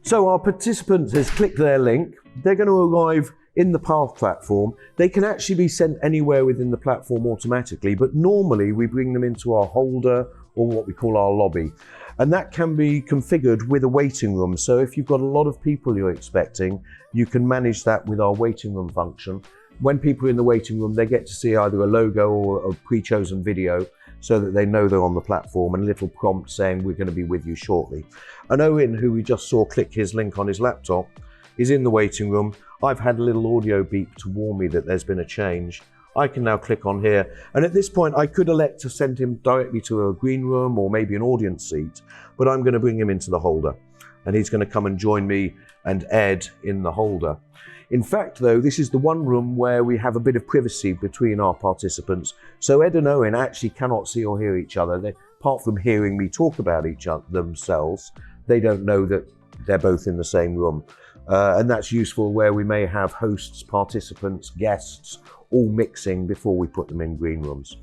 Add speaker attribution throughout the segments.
Speaker 1: So our participant has clicked their link. They're going to arrive in the Path platform. They can actually be sent anywhere within the platform automatically, but normally we bring them into our holder or what we call our lobby. And that can be configured with a waiting room. So if you've got a lot of people you're expecting, you can manage that with our waiting room function. When people are in the waiting room, they get to see either a logo or a pre-chosen video so that they know they're on the platform, and a little prompt saying we're going to be with you shortly. And Owen, who we just saw click his link on his laptop, is in the waiting room. I've had a little audio beep to warn me that there's been a change. I can now click on here, and at this point I could elect to send him directly to a green room or maybe an audience seat, but I'm going to bring him into the holder, and he's going to come and join me and Ed in the holder. In fact, though, this is the one room where we have a bit of privacy between our participants. So Ed and Owen actually cannot see or hear each other. Apart from hearing me talk about each other themselves, they don't know that they're both in the same room. And that's useful where we may have hosts, participants, guests, all mixing before we put them in green rooms.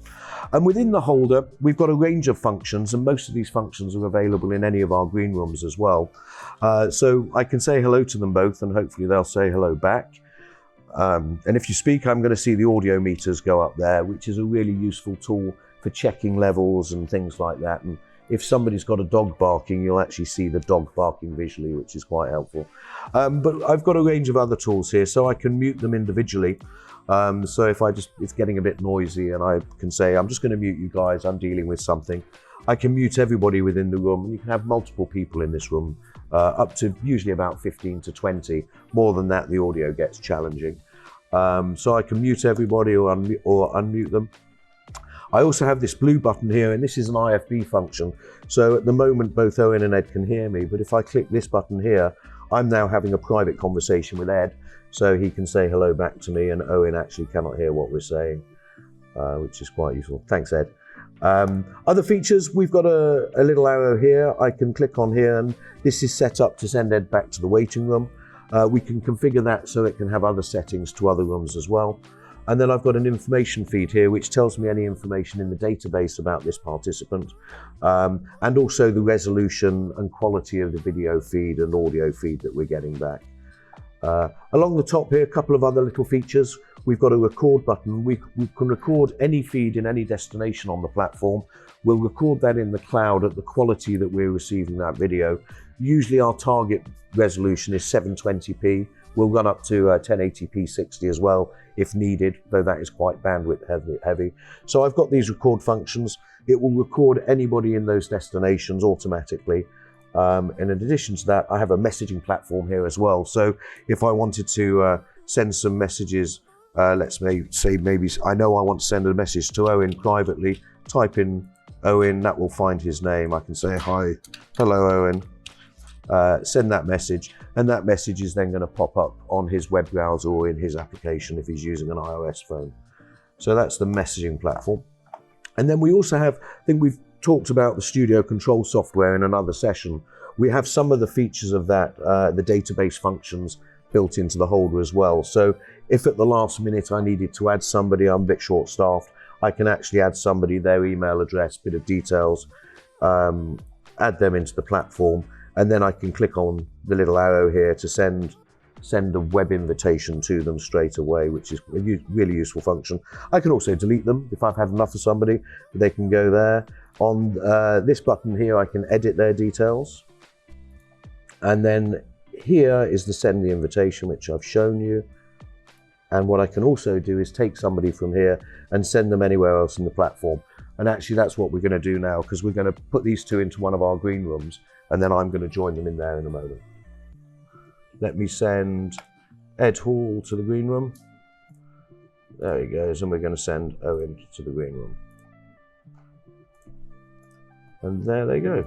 Speaker 1: And within the holder, we've got a range of functions, and most of these functions are available in any of our green rooms as well. So I can say hello to them both, and hopefully they'll say hello back. And if you speak, I'm going to see the audio meters go up there, which is a really useful tool for checking levels and things like that. And if somebody's got a dog barking, you'll actually see the dog barking visually, which is quite helpful. But I've got a range of other tools here, so I can mute them individually. So if it's getting a bit noisy and I can say, I'm just going to mute you guys, I'm dealing with something. I can mute everybody within the room, and you can have multiple people in this room, up to usually about 15 to 20. More than that, the audio gets challenging. So I can mute everybody or unmute them. I also have this blue button here, and this is an IFB function. So at the moment, both Owen and Ed can hear me, but if I click this button here, I'm now having a private conversation with Ed, so he can say hello back to me, and Owen actually cannot hear what we're saying, which is quite useful. Thanks, Ed. Other features, we've got a little arrow here. I can click on here, and this is set up to send Ed back to the waiting room. We can configure that so it can have other settings to other rooms as well. And then I've got an information feed here, which tells me any information in the database about this participant, and also the resolution and quality of the video feed and audio feed that we're getting back. Along the top here, a couple of other little features. We've got a record button. We can record any feed in any destination on the platform. We'll record that in the cloud at the quality that we're receiving that video. Usually our target resolution is 720p. We'll run up to 1080p 60 as well if needed, though that is quite bandwidth heavy. So I've got these record functions. It will record anybody in those destinations automatically. And in addition to that, I have a messaging platform here as well. So if I wanted to send some messages, let's say maybe I know I want to send a message to Owen privately, type in Owen, that will find his name. I can say, hi, hello Owen, send that message, and that message is then going to pop up on his web browser or in his application if he's using an iOS phone. So that's the messaging platform. And then we also have, I think we've talked about the Studio Control software in another session. We have some of the features of that, the database functions built into the holder as well. So if at the last minute I needed to add somebody, I'm a bit short-staffed, I can actually add somebody, their email address, bit of details, add them into the platform, and then I can click on the little arrow here to send a web invitation to them straight away, which is a really useful function. I can also delete them if I've had enough of somebody. They can go there. On this button here, I can edit their details. And then here is the send the invitation, which I've shown you. And what I can also do is take somebody from here and send them anywhere else in the platform. And actually that's what we're going to do now, because we're going to put these two into one of our green rooms, and then I'm going to join them in there in a moment. Let me send Ed Hall to the green room. There he goes, and we're going to send Owen to the green room. And there they go.